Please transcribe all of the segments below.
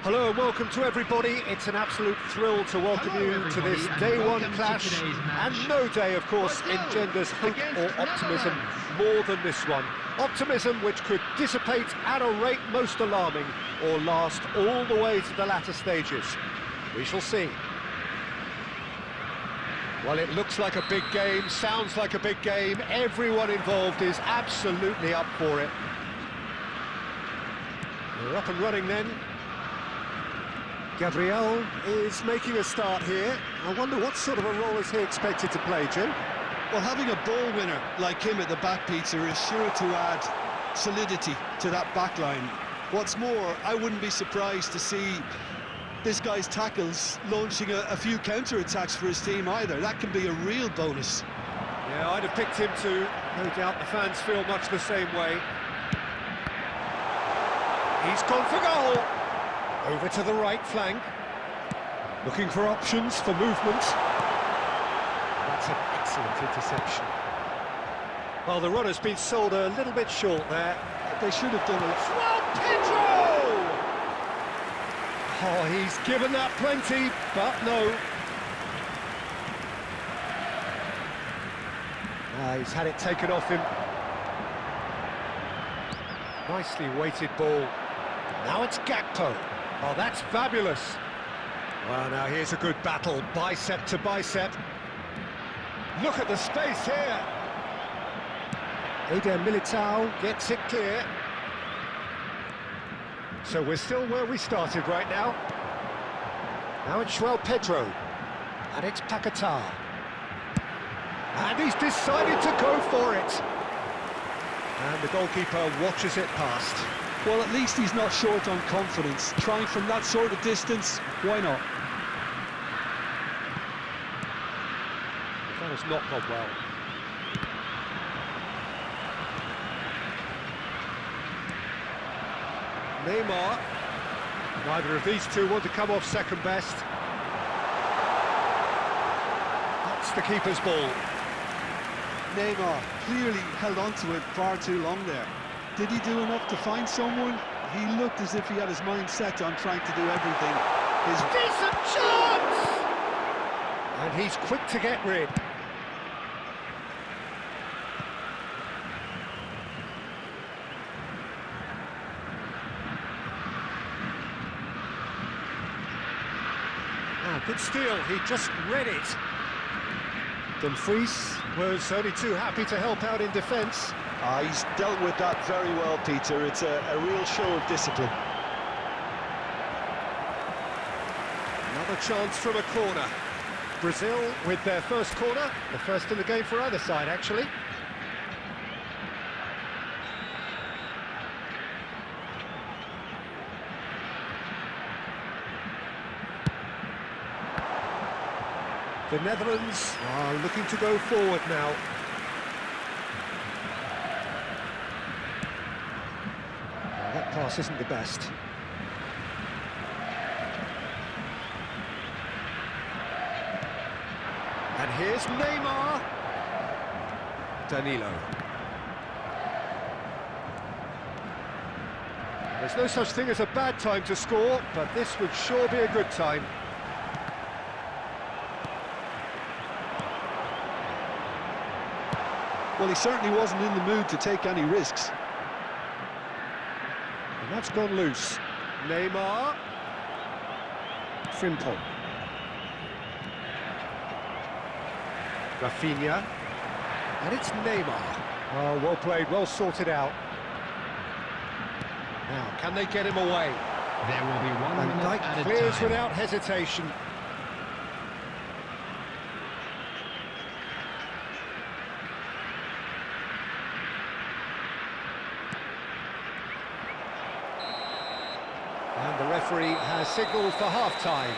Hello and welcome to everybody. It's an absolute thrill to welcome you to this day one clash, and no day, of course, engenders hope or optimism more than this one. Optimism which could dissipate at a rate most alarming or last all the way to the latter stages. We shall see. Well, it looks like a big game, sounds like a big game. Everyone involved is absolutely up for it. We're up and running then. Gabriel is making a start here. I wonder what sort of a role is he expected to play, Jim? Well, having a ball winner like him at the back, Peter, is sure to add solidity to that back line. What's more, I wouldn't be surprised to see this guy's tackles launching a few counter-attacks for his team either. That can be a real bonus. Yeah, I'd have picked him too. No doubt the fans feel much the same way. He's gone for goal. Over to the right flank. Looking for options for movement. That's an excellent interception. Well, the runner's been sold a little bit short there. They should have done it. Well, Pedro! Oh, he's given that plenty, but no. He's had it taken off him. Nicely weighted ball. Now it's Gakpo. Oh, that's fabulous. Well, now here's a good battle, bicep to bicep. Look at the space here. Eder Militao gets it clear. So we're still where we started right now. Now it's João Pedro. And it's Paquetá. And he's decided to go for it. And the goalkeeper watches it past. Well, at least he's not short on confidence. Trying from that sort of distance, why not? That has not gone well. Neymar. Neither of these two want to come off second best. That's the keeper's ball. Neymar clearly held on to it far too long there. Did he do enough to find someone? He looked as if he had his mind set on trying to do everything. Decent chance! And he's quick to get rid. Ah, good steal, he just read it. Dumfries was only too happy to help out in defence. He's dealt with that very well, Peter. It's a real show of discipline. Another chance from a corner. Brazil with their first corner, the first in the game for either side, actually. The Netherlands are looking to go forward now. That pass isn't the best. And here's Neymar. Danilo. There's no such thing as a bad time to score, but this would sure be a good time. Well, he certainly wasn't in the mood to take any risks. And that's gone loose. Neymar. Frimpong. Rafinha. And it's Neymar. Oh, well played, well sorted out. Now, can they get him away? There will be 1 minute Van at Dijk a clears time. without hesitation. And the referee has signalled for half-time.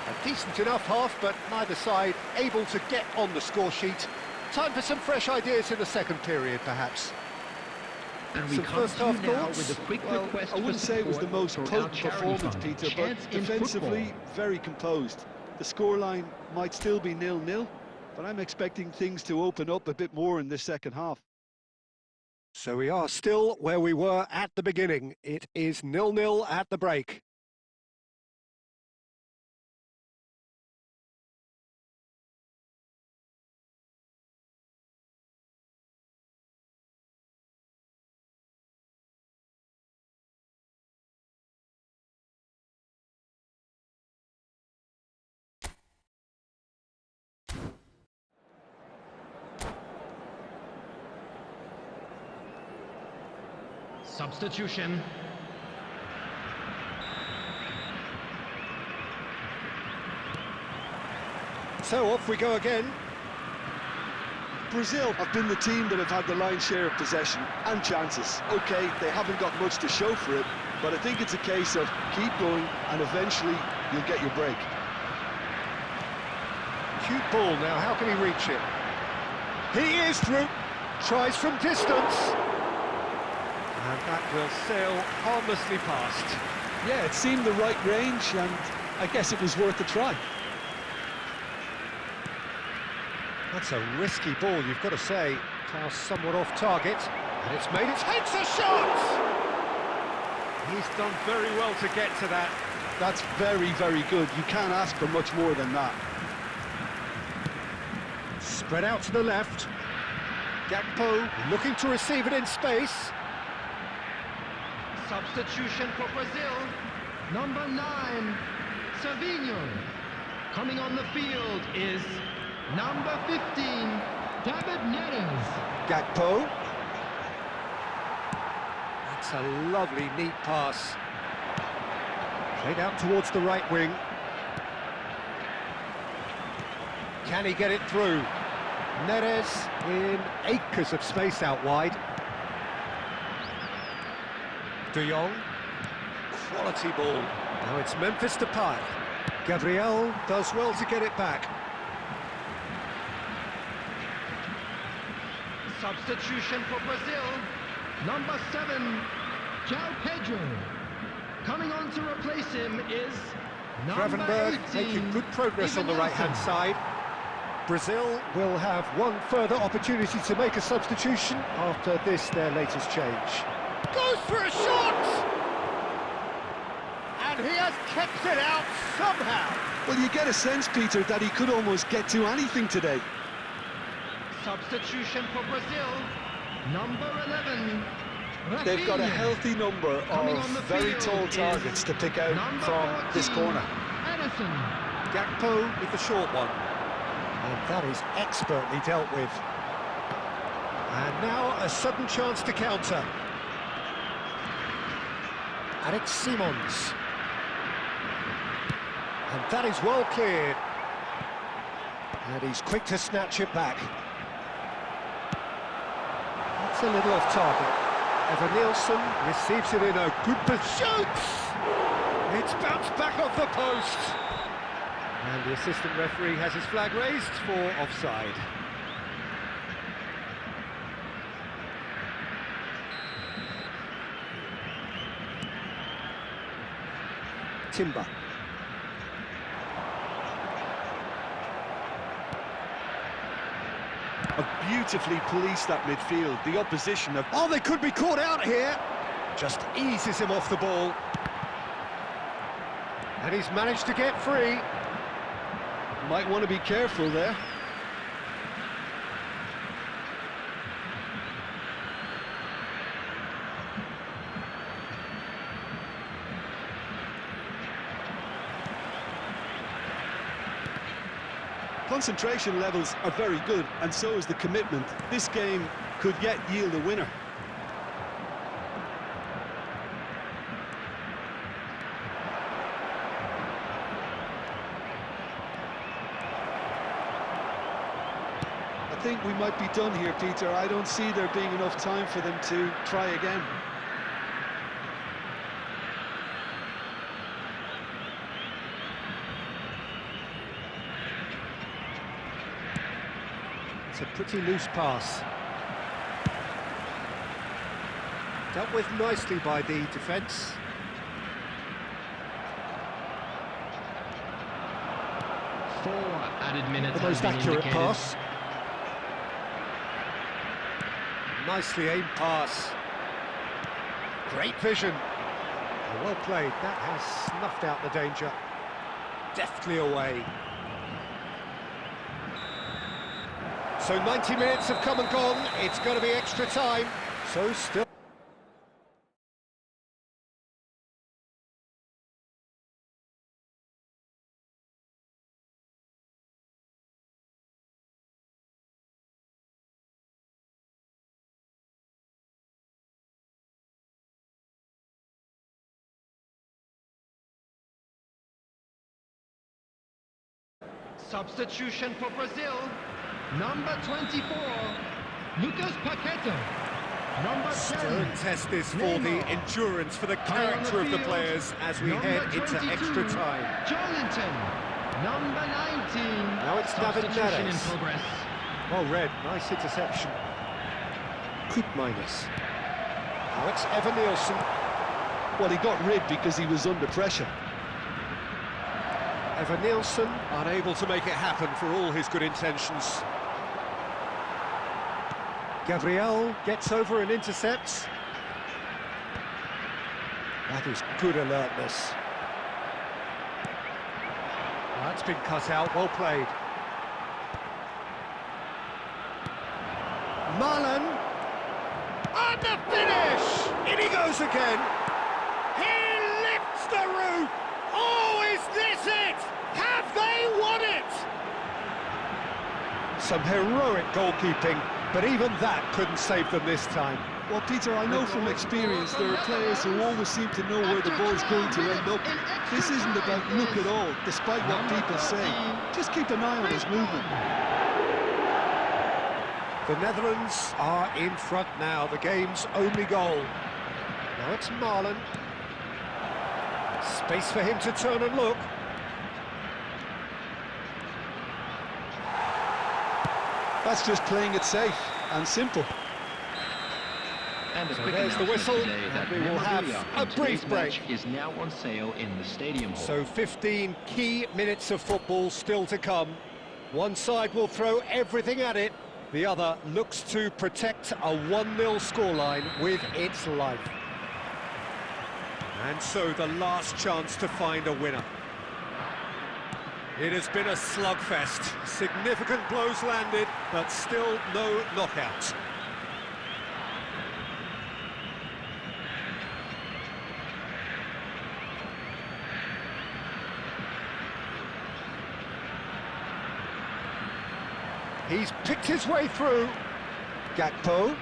A decent enough half, but neither side able to get on the score sheet. Time for some fresh ideas in the second period, perhaps. And we Some come first to you half now thoughts? with a quick Well, request I wouldn't for say it was the support most for our potent charity performance, fund, Peter, Chance but in defensively, Football. very composed. The scoreline might still be 0-0, but I'm expecting things to open up a bit more in this second half. So we are still where we were at the beginning. It is 0-0 at the break. Substitution. So off we go again. Brazil have been the team that have had the lion's share of possession and chances. Okay, they haven't got much to show for it, but I think it's a case of keep going and eventually you'll get your break. Cute ball now, how can he reach it? He is through, tries from distance. And that will sail harmlessly past. Yeah, it seemed the right range and I guess it was worth a try. That's a risky ball, you've got to say. Pass somewhat off target, and it's made its heads a shot! He's done very well to get to that. That's very, very good. You can't ask for much more than that. Spread out to the left. Gakpo looking to receive it in space. Substitution for Brazil. Number 9, Savinho. Coming on the field is number 15, David Neres. Gakpo. That's a lovely, neat pass. Played out towards the right wing. Can he get it through? Neres in acres of space out wide. De Jong. Quality ball. Now it's Memphis Depay. Gabriel does well to get it back. Substitution for Brazil. Number 7, João Pedro. Coming on to replace him is number Gravenberg 18, making good progress on the right-hand side. Brazil will have one further opportunity to make a substitution after this, their latest change. Goes for a shot! And he has kept it out somehow. Well, you get a sense, Peter, that he could almost get to anything today. Substitution for Brazil. Number 11, They've got a Rafinha. healthy number Coming on the of very field tall is targets to pick out number from 14, this corner. Edison. Gakpo with the short one. And that is expertly dealt with. And now a sudden chance to counter. And it's Simons. And that is well cleared. And he's quick to snatch it back. It's a little off target. Evan Nielsen receives it in a good position. It's bounced back off the post. And the assistant referee has his flag raised for offside. Timber. Have beautifully policed that midfield. The opposition have... Oh, they could be caught out here. Just eases him off the ball. And he's managed to get free. Might want to be careful there. Concentration levels are very good, and so is the commitment. This game could yet yield a winner. I think we might be done here, Peter. I don't see there being enough time for them to try again. It's a pretty loose pass. Dealt with nicely by the defence. Four added minutes The most have been accurate indicated. pass. Nicely aimed pass. Great vision. Well played. That has snuffed out the danger. Deftly away. So 90 minutes have come and gone. It's going to be extra time. So still... Substitution for Brazil, number 24, Lucas Paqueta. Number 10, Stern test this for the Neymar. endurance, for the character of the players as we Number head into 22, extra time. Jolinton. Number 19. Now it's David Substitution in Neres. progress. Well read, nice interception. Good minus. Now it's Evan Nielsen. Well, he got rid because he was under pressure. Evan Nielsen unable to make it happen for all his good intentions. Gabriel gets over and intercepts. That is good alertness. That's been cut out, well played. Marlon. And the finish! In he goes again. He lifts the roof. Oh, is this it? Have they won it? Some heroic goalkeeping, but even that couldn't save them this time. Well, Peter, I know from experience there are players who always seem to know where the ball's going to end up. This isn't about luck at all, despite what people say. Just keep an eye on his movement. The Netherlands are in front now, the game's only goal. Now it's Marlon. Space for him to turn and look. That's just playing it safe and simple. And So there's the whistle, and we will have a brief break. Is now on sale in the stadium hall. So 15 key minutes of football still to come. One side will throw everything at it, the other looks to protect a 1-0 scoreline with its life. And so the last chance to find a winner. It has been a slugfest. Significant blows landed, but still no knockout. He's picked his way through. Gakpo.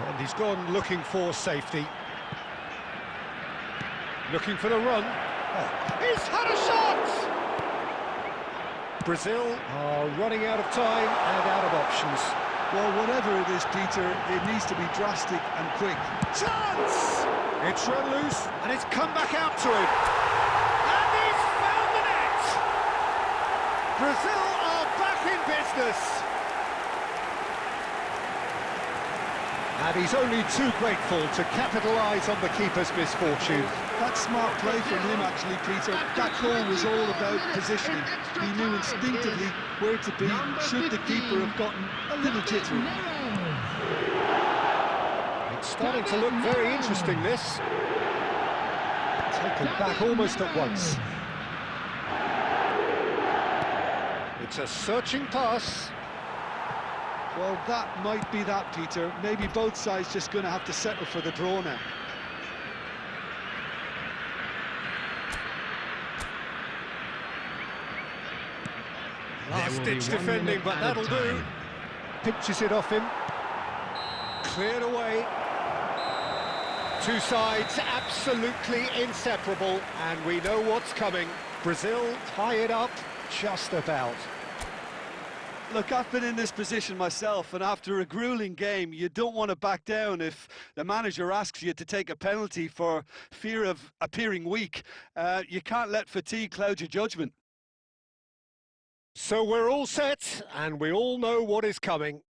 And he's gone looking for safety. Looking for the run. He's had a shot! Brazil are running out of time and out of options. Well, whatever it is, Peter, it needs to be drastic and quick. Chance! It's run loose, and it's come back out to him. And he's found the net! Brazil are back in business. And he's only too grateful to capitalise on the keeper's misfortune. That's smart play from him, actually, Peter. That goal was all about positioning. He knew instinctively where to be should the keeper have gotten a little jittery. It's starting to look very interesting, this. Taken back almost at once. It's a searching pass. Well, that might be that, Peter. Maybe both sides just going to have to settle for the draw now. Last-ditch defending, but that'll do. Pinches it off him. Cleared away. Two sides absolutely inseparable, and we know what's coming. Brazil tie it up just about. Look, I've been in this position myself, and after a grueling game, you don't want to back down if the manager asks you to take a penalty for fear of appearing weak. You can't let fatigue cloud your judgment. So we're all set, and we all know what is coming.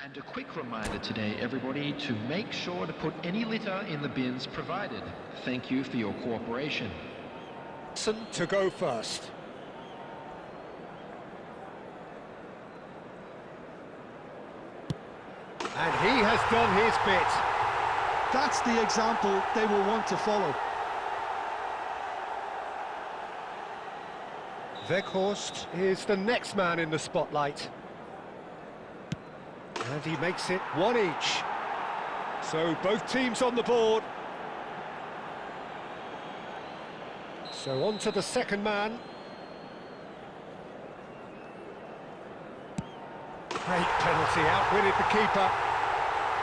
And a quick reminder today, everybody, to make sure to put any litter in the bins provided. Thank you for your cooperation. To go first. And he has done his bit. That's the example they will want to follow. Weghorst is the next man in the spotlight. And he makes it one each. So both teams on the board. So on to the second man. Great penalty, outwitted the keeper.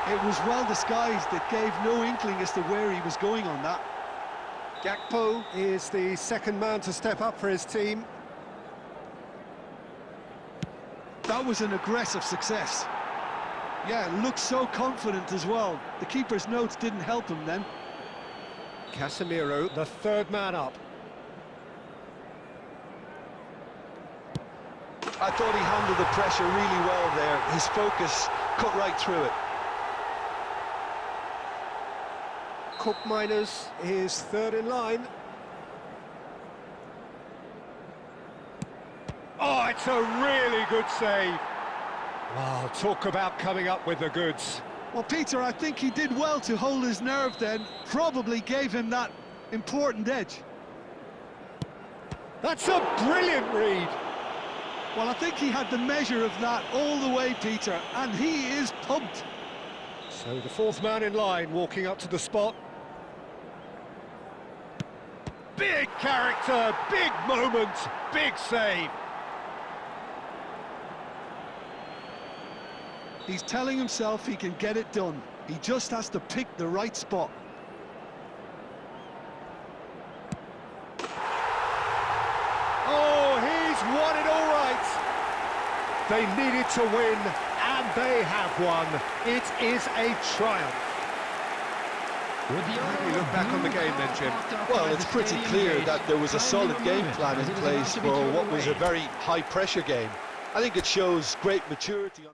It was well disguised, it gave no inkling as to where he was going on that. Gakpo is the second man to step up for his team. That was an aggressive success. Yeah, looked so confident as well. The keeper's notes didn't help him then. Casemiro, the third man up. I thought he handled the pressure really well there. His focus cut right through it. Koopmeiners is third in line. Oh, it's a really good save. Wow, talk about coming up with the goods. Well, Peter, I think he did well to hold his nerve then. Probably gave him that important edge. That's a brilliant read. Well, I think he had the measure of that all the way, Peter, and he is pumped. So the fourth man in line walking up to the spot. Big character, big moment, big save. He's telling himself he can get it done. He just has to pick the right spot. Oh, he's won it all right. They needed to win, and they have won. It is a triumph. How do you look back on the game then, Jim? Well, it's pretty clear that there was a solid game plan in place for what was a very high-pressure game. I think it shows great maturity.